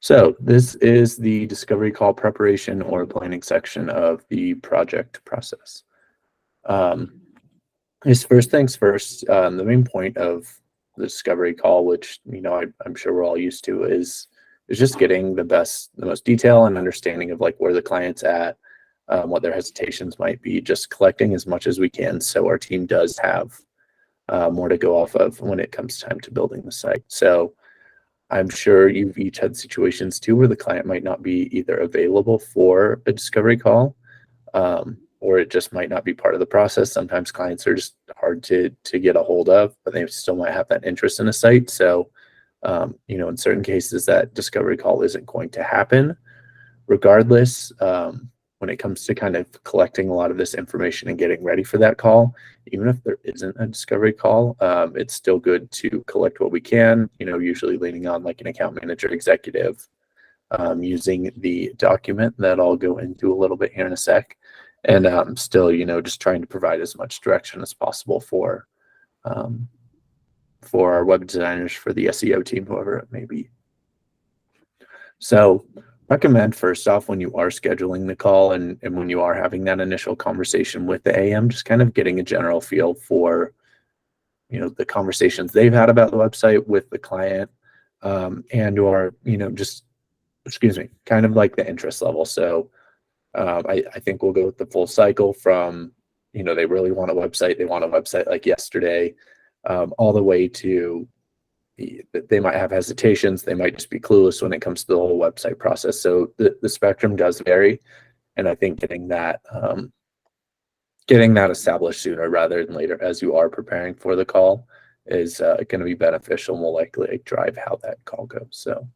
So this is the discovery call preparation or planning section of the project process. Is first things first, the main point of the discovery call, which I'm sure we're all used to, is just getting the most detail and understanding of like where the client's at, what their hesitations might be, just collecting as much as we can so our team does have more to go off of when it comes time to building the site. So I'm sure you've each had situations too where the client might not be either available for a discovery call, or it just might not be part of the process. Sometimes clients are just hard to get a hold of, but they still might have that interest in a site. So, in certain cases, that discovery call isn't going to happen. Regardless, when it comes to kind of collecting a lot of this information and getting ready for that call, even if there isn't a discovery call, it's still good to collect what we can, usually leaning on like an account manager executive, using the document that I'll go into a little bit here in a sec. And still, just trying to provide as much direction as possible for our web designers, for the SEO team, whoever it may be. So recommend first off, when you are scheduling the call and when you are having that initial conversation with the AM, just kind of getting a general feel for, the conversations they've had about the website with the client, and or, kind of like the interest level. So I think we'll go with the full cycle from, they really want a website. They want a website like yesterday, all the way to they might have hesitations. They might just be clueless when it comes to the whole website process. So the spectrum does vary. And I think getting that established sooner rather than later as you are preparing for the call is going to be beneficial and will likely drive how that call goes. So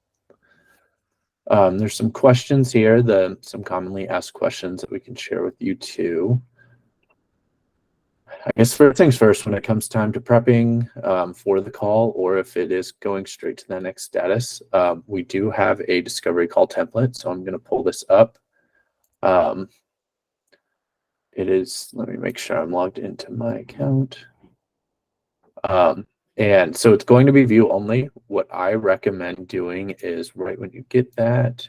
there's some questions here, some commonly asked questions that we can share with you too. I guess first things first, when it comes time to prepping for the call, or if it is going straight to the next status, we do have a discovery call template. So I'm going to pull this up. It is, let me make sure I'm logged into my account. And so it's going to be view only. What I recommend doing is right when you get that,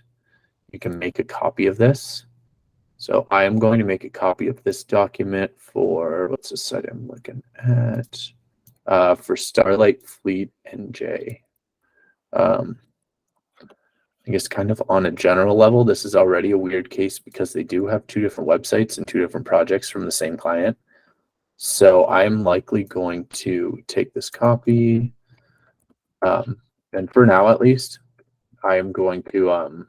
you can make a copy of this. So I am going to make a copy of this document for, what's the site I'm looking at? For Starlight Fleet NJ. I guess kind of on a general level, this is already a weird case because they do have two different websites and two different projects from the same client. So I'm likely going to take this copy, and for now at least, I am going to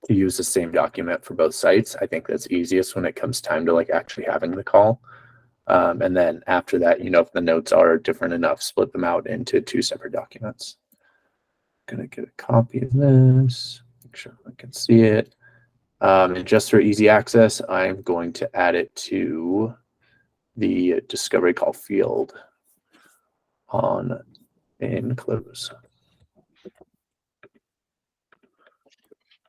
use the same document for both sites. I think that's easiest when it comes time to like actually having the call. And then after that, if the notes are different enough, split them out into two separate documents. I'm gonna get a copy of this, make sure I can see it. And just for easy access, I'm going to add it to the discovery call field on enclose.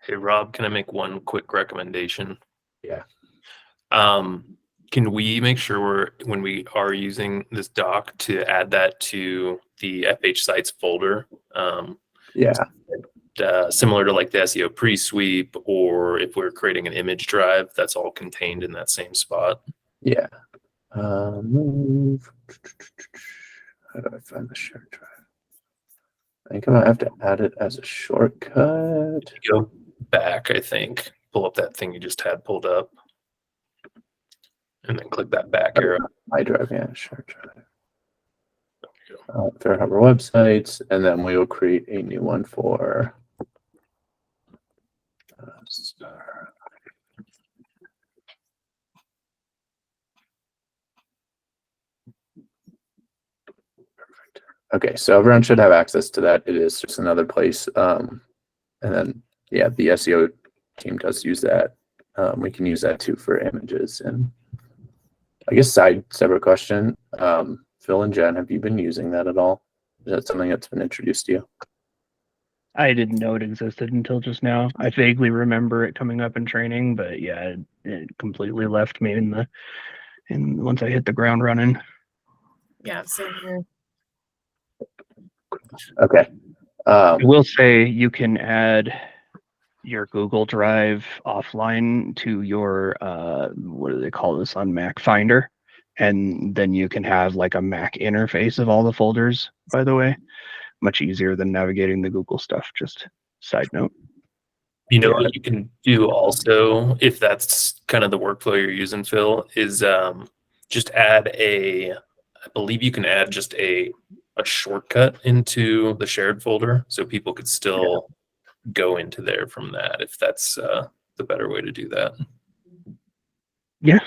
Hey, Rob, can I make one quick recommendation? Yeah. Can we make sure when we are using this doc to add that to the FH Sites folder? Yeah. Similar to like the SEO pre-sweep, or if we're creating an image drive, that's all contained in that same spot. Yeah. Move. How do I find the shared drive? I think I might have to add it as a shortcut. Go back, I think. Pull up that thing you just had pulled up. And then click that back arrow. My drive, yeah, shared drive. Fair Harbor websites, and then we will create a new one for Star. Perfect. Okay, so everyone should have access to that. It is just another place. And then, yeah, the SEO team does use that. We can use that too for images. And I guess separate question. Phil and Jen, have you been using that at all? Is that something that's been introduced to you? I didn't know it existed until just now. I vaguely remember it coming up in training, but yeah, it completely left me once I hit the ground running. Yeah, same here. Okay. I Um, will say you can add your Google Drive offline to your what do they call this on Mac Finder, and then you can have like a Mac interface of all the folders. By the way, much easier than navigating the Google stuff. Just side note. You know Yeah. what you can do also, if that's kind of the workflow you're using, Phil, is just add I believe you can add just a shortcut into the shared folder so people could still go into there from that if that's the better way to do that. Yeah,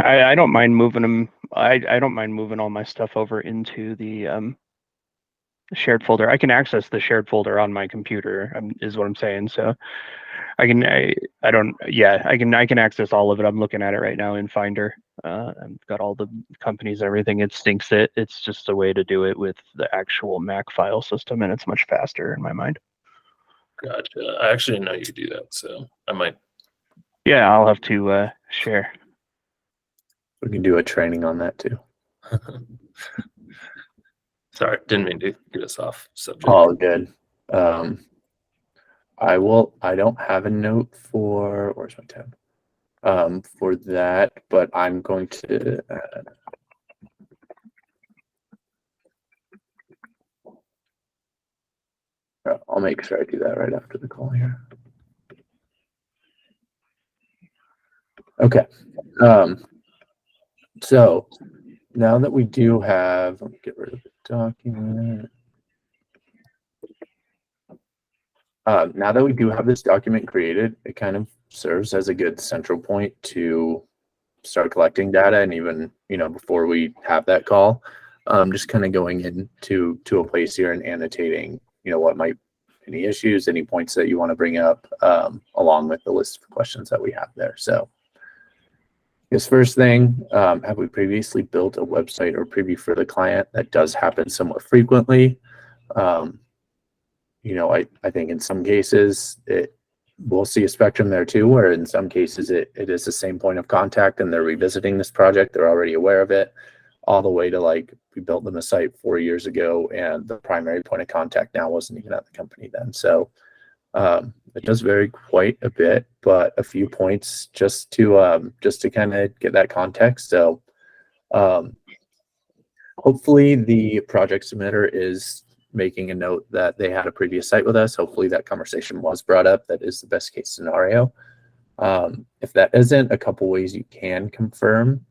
I don't mind moving them. I don't mind moving all my stuff over into the shared folder. I can access the shared folder on my computer, is what I'm saying. So I don't, yeah, I can access all of it. I'm looking at it right now in Finder. I've got all the companies and everything. It syncs it. It's just a way to do it with the actual Mac file system, and it's much faster in my mind. Gotcha. I actually didn't know you could do that, so I might. Yeah, I'll have to share. we can do a training on that too. Sorry, didn't mean to get us off subject. All good. I don't have a note for, where's my tab? For that, but I'm going to I'll make sure I do that right after the call here. Okay. So now that we do have, let me get rid of the document. Now that we do have this document created, it kind of serves as a good central point to start collecting data, and even, you know, before we have that call, just kind of going into a place here and annotating, you know, what might, any issues, any points that you want to bring up, along with the list of questions that we have there. So this first thing, have we previously built a website or preview for the client? That does happen somewhat frequently. You know, I think in some cases we'll see a spectrum there too, where in some cases it is the same point of contact and they're revisiting this project, they're already aware of it, all the way to like, we built them a site 4 years ago and the primary point of contact now wasn't even at the company then. So it does vary quite a bit, but a few points just to kind of get that context. So hopefully the project submitter is making a note that they had a previous site with us. Hopefully that conversation was brought up. That is the best case scenario. If that isn't, a couple ways you can confirm.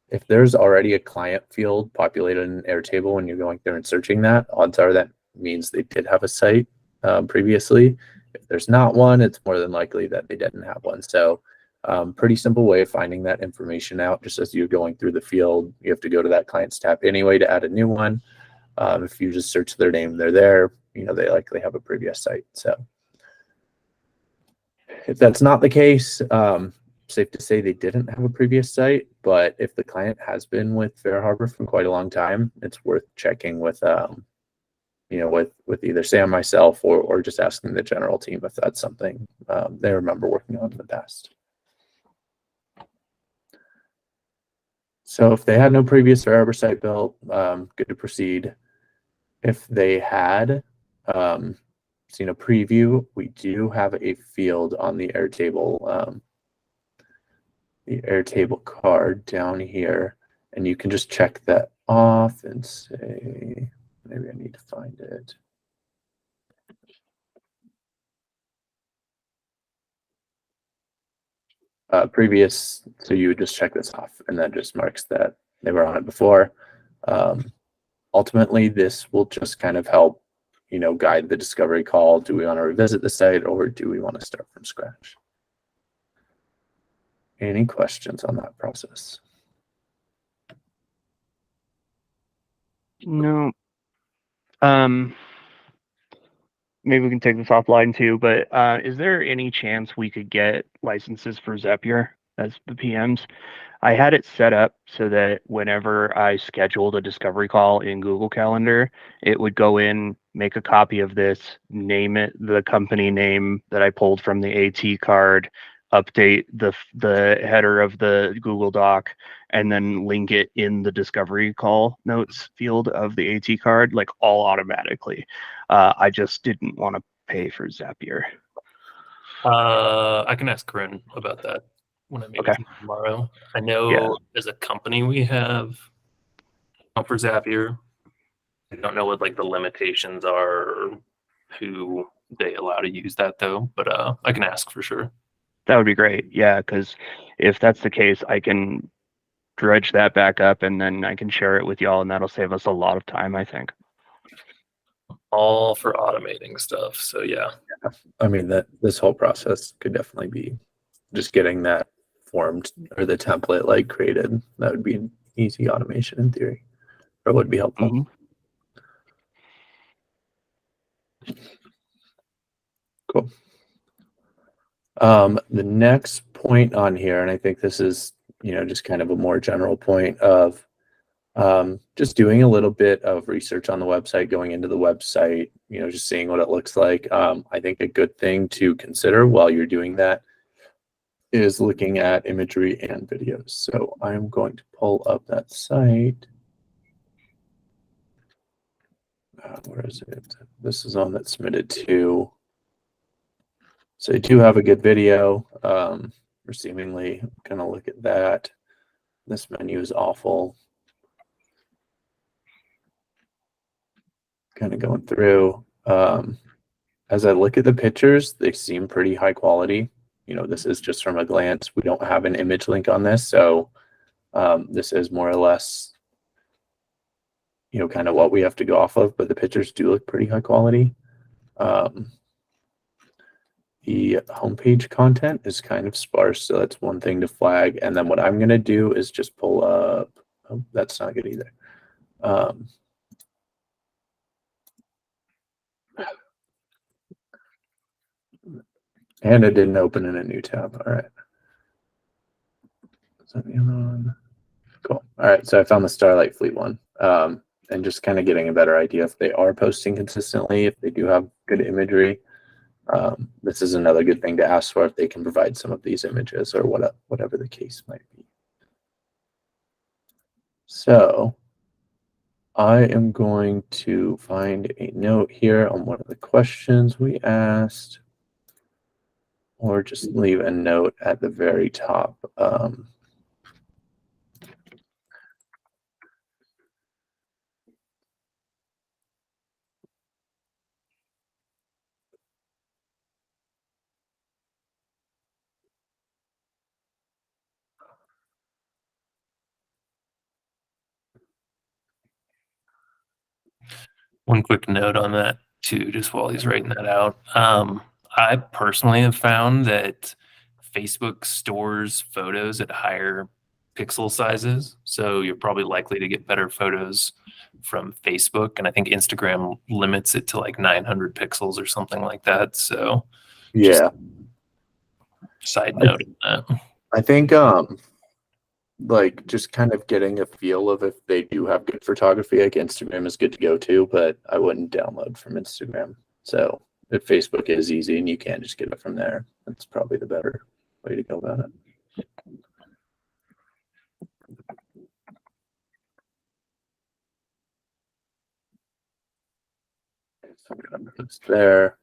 If there's already a client field populated in Airtable when you're going through and searching that, odds are that means they did have a site previously. If there's not one, it's more than likely that they didn't have one. So pretty simple way of finding that information out. Just as you're going through the field, you have to go to that client's tab anyway to add a new one. If you just search their name, they're there, you know, they likely have a previous site. So if that's not the case, safe to say they didn't have a previous site, but if the client has been with FareHarbor for quite a long time, it's worth checking with, you know, with either Sam, myself, or just asking the general team if that's something they remember working on in the past. So if they had no previous FareHarbor site built, good to proceed. If they had seen a preview, we do have a field on the Airtable card down here, and you can just check that off and say, maybe I need to find it. Previous, so you would just check this off, and that just marks that they were on it before. Ultimately, this will just kind of help, you know, guide the discovery call. Do we want to revisit the site, or do we want to start from scratch? Any questions on that process? No. Maybe we can take this offline too, but is there any chance we could get licenses for Zapier as the PMs? I had it set up so that whenever I scheduled a discovery call in Google Calendar, it would go in, make a copy of this, name it the company name that I pulled from the AT card, update the header of the Google Doc, and then link it in the discovery call notes field of the AT card, like all automatically. I just didn't want to pay for Zapier. I can ask Corinne about that when I meet with him tomorrow. I know as a company we have for Zapier. I don't know what like the limitations are or who they allow to use that though, but I can ask for sure. That would be great. Yeah, because if that's the case, I can dredge that back up and then I can share it with y'all, and that'll save us a lot of time, I think. All for automating stuff. So yeah. I mean, that this whole process could definitely be just getting that formed or the template like created. That would be an easy automation in theory, or would be helpful. Mhm. Cool. The next point on here, and I think this is, just kind of a more general point of just doing a little bit of research on the website, going into the website, just seeing what it looks like. I think a good thing to consider while you're doing that is looking at imagery and videos. So I'm going to pull up that site. Where is it? This is on that submitted to. So I do have a good video. We're seemingly gonna look at that. This menu is awful. Kind of going through. As I look at the pictures, they seem pretty high quality. This is just from a glance. We don't have an image link on this, so this is more or less, kind of what we have to go off of. But the pictures do look pretty high quality. The homepage content is kind of sparse, so that's one thing to flag. And then what I'm going to do is just pull up. Oh, that's not good either. And it didn't open in a new tab. All right. Is that the other one? Cool. All right. So I found the Starlight Fleet one. And just kind of getting a better idea if they are posting consistently, if they do have good imagery. This is another good thing to ask for if they can provide some of these images or whatever the case might be. So I am going to find a note here on one of the questions we asked, or just leave a note at the very top. One quick note on that too, just while he's writing that out. I personally have found that Facebook stores photos at higher pixel sizes, so you're probably likely to get better photos from Facebook, and I think Instagram limits it to like 900 pixels or something like that. So Yeah, side note on that. I think like just kind of getting a feel of if they do have good photography, like Instagram is good to go too, but I wouldn't download from Instagram. So if Facebook is easy and you can just get it from there, that's probably the better way to go about it. So I'm gonna put this there.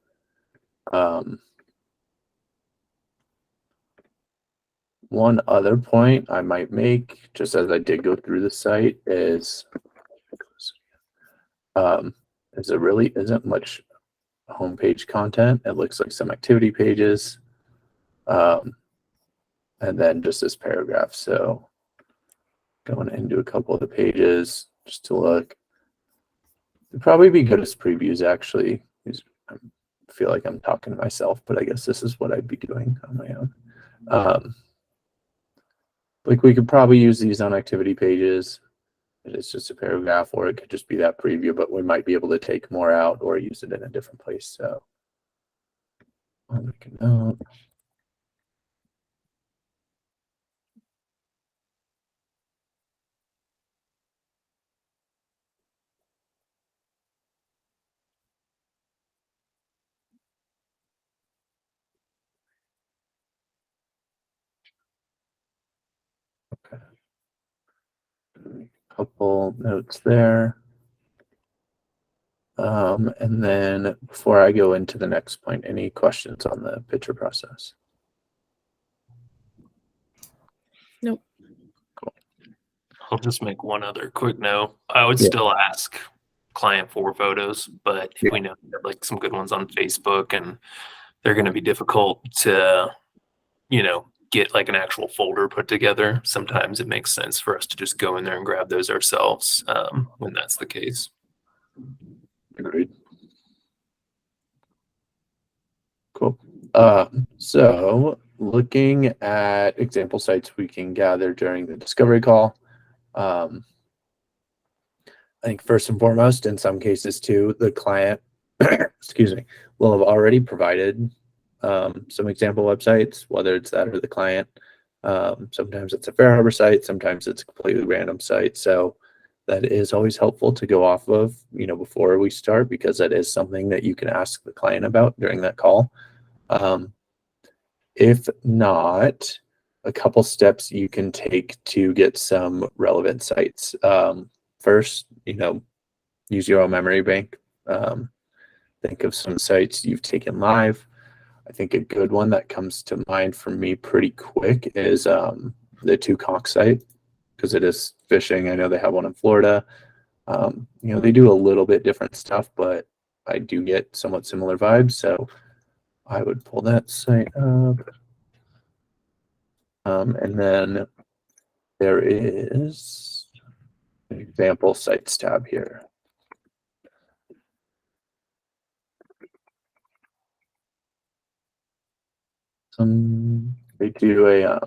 One other point I might make, just as I did go through the site, is there really isn't much homepage content. It looks like some activity pages, and then just this paragraph. So going into a couple of the pages just to look. It'd probably be good as previews, actually. I feel like I'm talking to myself, but I guess this is what I'd be doing on my own. Like we could probably use these on activity pages. It's just a paragraph, or it could just be that preview, but we might be able to take more out or use it in a different place. So I'll make a note. Okay. Couple notes there. And then before I go into the next point, any questions on the pitcher process? Nope. I'll just make one other quick note. I would Yeah. still ask client for photos, but if Yeah. we know we have like some good ones on Facebook and they're going to be difficult to, get like an actual folder put together, sometimes it makes sense for us to just go in there and grab those ourselves when that's the case. Agreed. Cool. So looking at example sites we can gather during the discovery call. I think first and foremost, in some cases too, the client, excuse me, will have already provided some example websites, whether it's that or the client. Sometimes it's a Fair Harbor site, sometimes it's a completely random site. So that is always helpful to go off of, before we start, because that is something that you can ask the client about during that call. If not, a couple steps you can take to get some relevant sites. First, use your own memory bank. Think of some sites you've taken live. I think a good one that comes to mind for me pretty quick is the Two Conch site, because it is fishing. I know they have one in Florida. They do a little bit different stuff, but I do get somewhat similar vibes. So I would pull that site up. And then there is an example sites tab here. They do a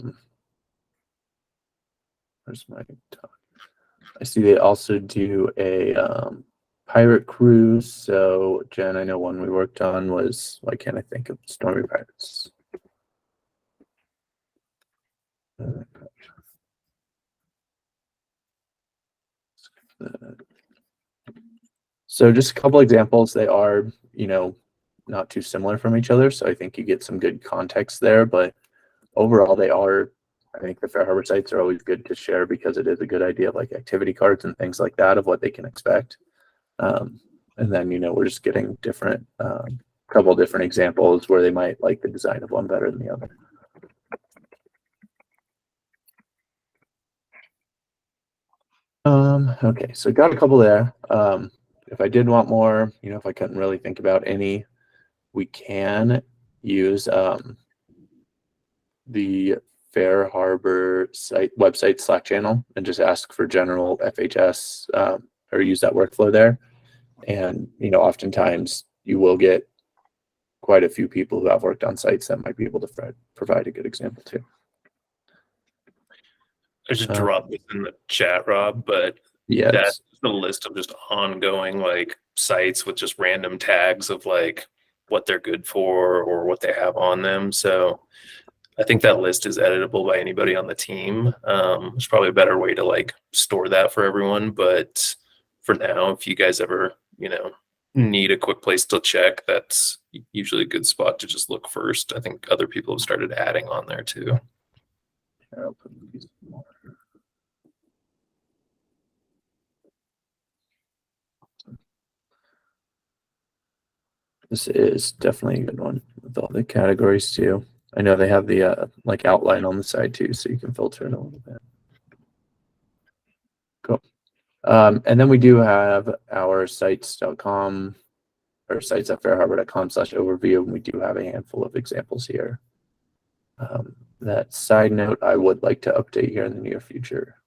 where's my talk? I see they also do a pirate cruise. So Jen, I know one we worked on was, why can't I think of Stormy Pirates? So just a couple examples. They are, not too similar from each other. So I think you get some good context there, but overall I think the Fair Harbor sites are always good to share because it is a good idea of like activity cards and things like that of what they can expect. And then, we're just getting different, couple different examples where they might like the design of one better than the other. Okay, so got a couple there. If I did want more, if I couldn't really think about any, we can use the Fair Harbor website Slack channel and just ask for general FHS or use that workflow there. And, oftentimes you will get quite a few people who have worked on sites that might be able to provide a good example too. I just dropped this in the chat, Rob, but Yeah, that's the list of just ongoing like sites with just random tags of like what they're good for or what they have on them. So I think that list is editable by anybody on the team. There's probably a better way to like store that for everyone. But for now, if you guys ever, need a quick place to check, that's usually a good spot to just look first. I think other people have started adding on there too. I'll put these more. This is definitely a good one with all the categories too. I know they have the like outline on the side too, so you can filter it a little bit. Cool. And then we do have our sites.com or sites at fairharbor.com/overview, and we do have a handful of examples here. That side note, I would like to update here in the near future.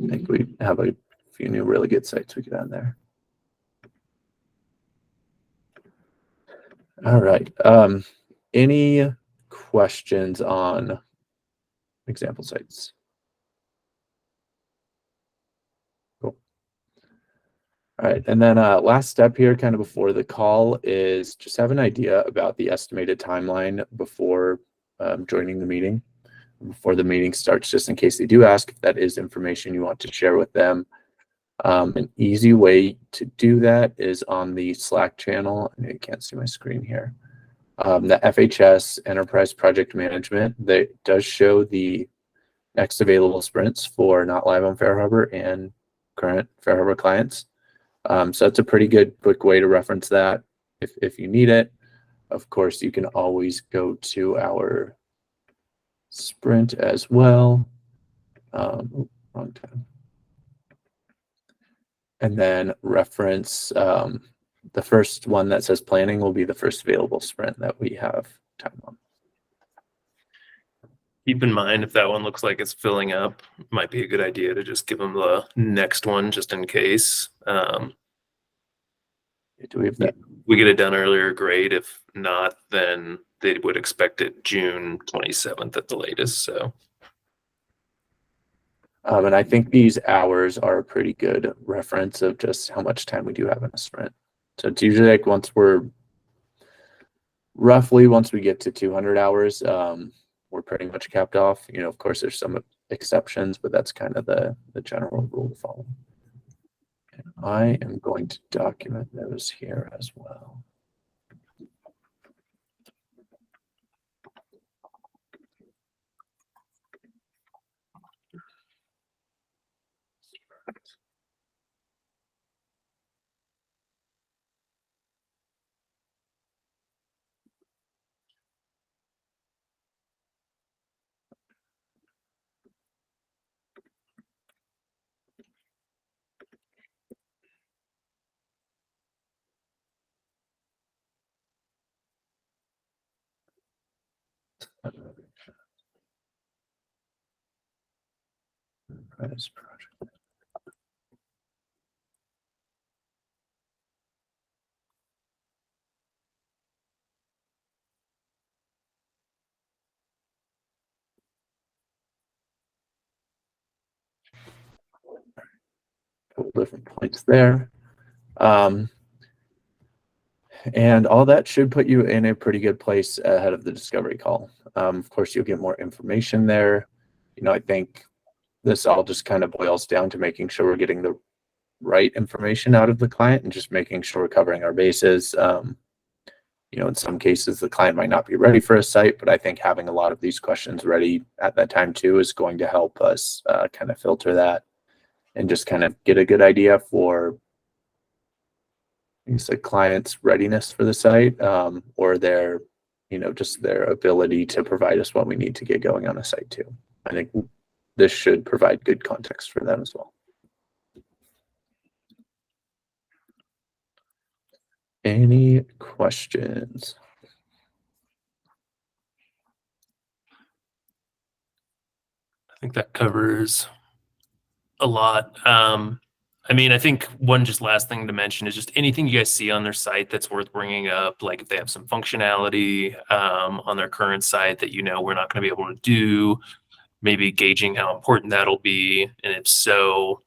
I think we have a few new really good sites we could add there. All right. Any questions on example sites? Cool. All right. And then last step here, kind of before the call, is just have an idea about the estimated timeline before joining the meeting, before the meeting starts, just in case they do ask if that is information you want to share with them. An easy way to do that is on the Slack channel. I can't see my screen here. The FHS Enterprise Project Management, that does show the next available sprints for not live on Fair Harbor and current Fair Harbor clients. So that's a pretty good quick way to reference that if you need it. Of course, you can always go to our sprint as well. Wrong time. And then reference the first one that says planning will be the first available sprint that we have time on. Keep in mind, if that one looks like it's filling up, it might be a good idea to just give them the next one just in case. Do we have that? We get it done earlier, great. If not, then they would expect it June 27th at the latest. So, And I think these hours are a pretty good reference of just how much time we do have in a sprint. So it's usually like once we get to 200 hours, we're pretty much capped off. You know, of course, there's some exceptions, but that's kind of the general rule to follow. And I am going to document those here as well. This project. Couple different points there. And all that should put you in a pretty good place ahead of the discovery call. Of course, you'll get more information there. You know, I think this all just kind of boils down to making sure we're getting the right information out of the client and just making sure we're covering our bases. You know, in some cases, the client might not be ready for a site, but I think having a lot of these questions ready at that time too is going to help us kind of filter that and just kind of get a good idea for the client's readiness for the site, or their, you know, just their ability to provide us what we need to get going on a site too. I think this should provide good context for them as well. Any questions? I think that covers a lot. I mean, I think one just last thing to mention is just anything you guys see on their site that's worth bringing up, like if they have some functionality on their current site that, you know, we're not going to be able to do, maybe gauging how important that'll be. And if so,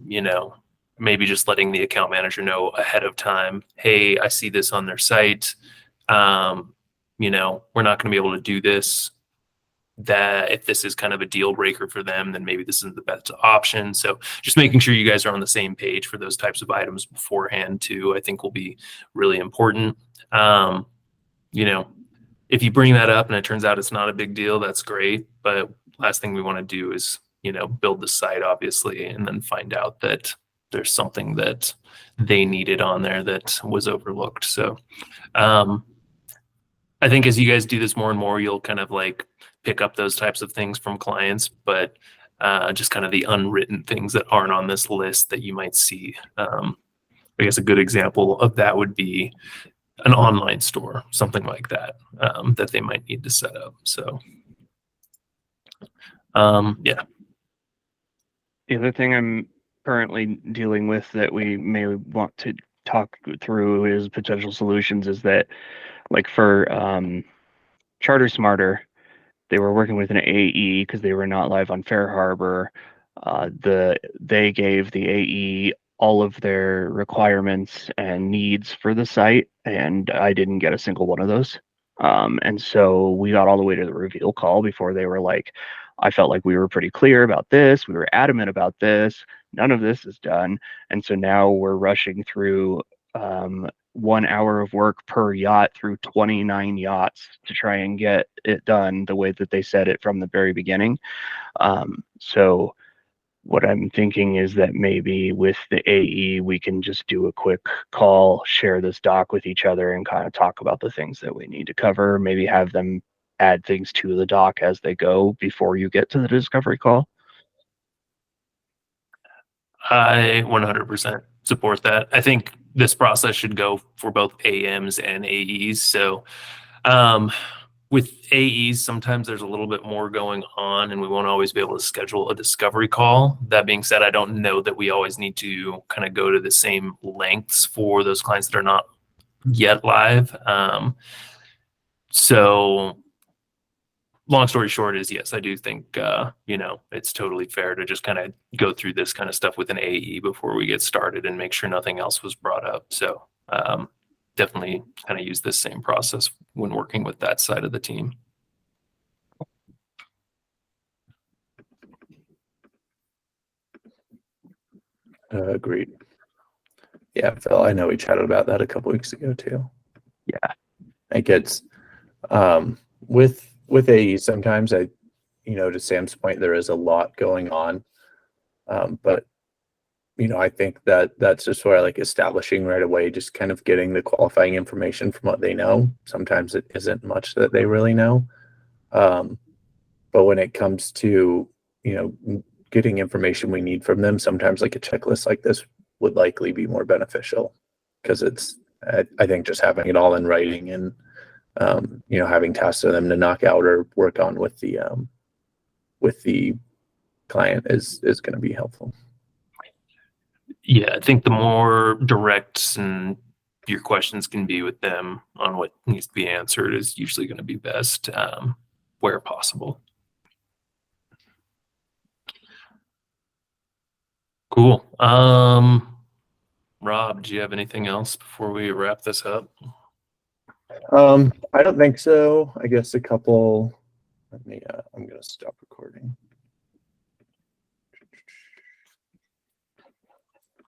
you know, maybe just letting the account manager know ahead of time, hey, I see this on their site. You know, we're not going to be able to do this. That if this is kind of a deal breaker for them, then maybe this isn't the best option. So just making sure you guys are on the same page for those types of items beforehand too, I think will be really important. You know, if you bring that up and it turns out it's not a big deal, that's great. But last thing we want to do is, you know, build the site obviously, and then find out that there's something that they needed on there that was overlooked. So I think as you guys do this more and more, you'll kind of like pick up those types of things from clients, but just kind of the unwritten things that aren't on this list that you might see. I guess a good example of that would be an online store, something like that, that they might need to set up. So, yeah. The other thing I'm currently dealing with that we may want to talk through is potential solutions is that, like for Charter Smarter, they were working with an AE because they were not live on Fair Harbor. They gave the AE all of their requirements and needs for the site, and I didn't get a single one of those. And so we got all the way to the reveal call before they were like, I felt like we were pretty clear about this. We were adamant about this. None of this is done. And so now we're rushing through 1 hour of work per yacht through 29 yachts to try and get it done the way that they said it from the very beginning. So what I'm thinking is that maybe with the AE, we can just do a quick call, share this doc with each other, and kind of talk about the things that we need to cover. Maybe have them add things to the doc as they go before you get to the discovery call. I 100% support that. I think this process should go for both AMs and AEs. So with AEs, sometimes there's a little bit more going on and we won't always be able to schedule a discovery call. That being said, I don't know that we always need to kind of go to the same lengths for those clients that are not yet live. So long story short is, yes, I do think, it's totally fair to just kind of go through this kind of stuff with an AE before we get started and make sure nothing else was brought up. So definitely kind of use this same process when working with that side of the team. Agreed. Yeah, Phil, I know we chatted about that a couple weeks ago too. Yeah. I think it's with AE sometimes to Sam's point, there is a lot going on. But I think that's just where I like establishing right away, just kind of getting the qualifying information from what they know. Sometimes it isn't much that they really know. But when it comes to, getting information we need from them, sometimes like a checklist like this would likely be more beneficial because I think just having it all in writing and, having tasks for them to knock out or work on with the client is going to be helpful. Yeah, I think the more direct and your questions can be with them on what needs to be answered is usually going to be best where possible. Cool. Rob, do you have anything else before we wrap this up? I don't think so. I guess I'm going to stop recording.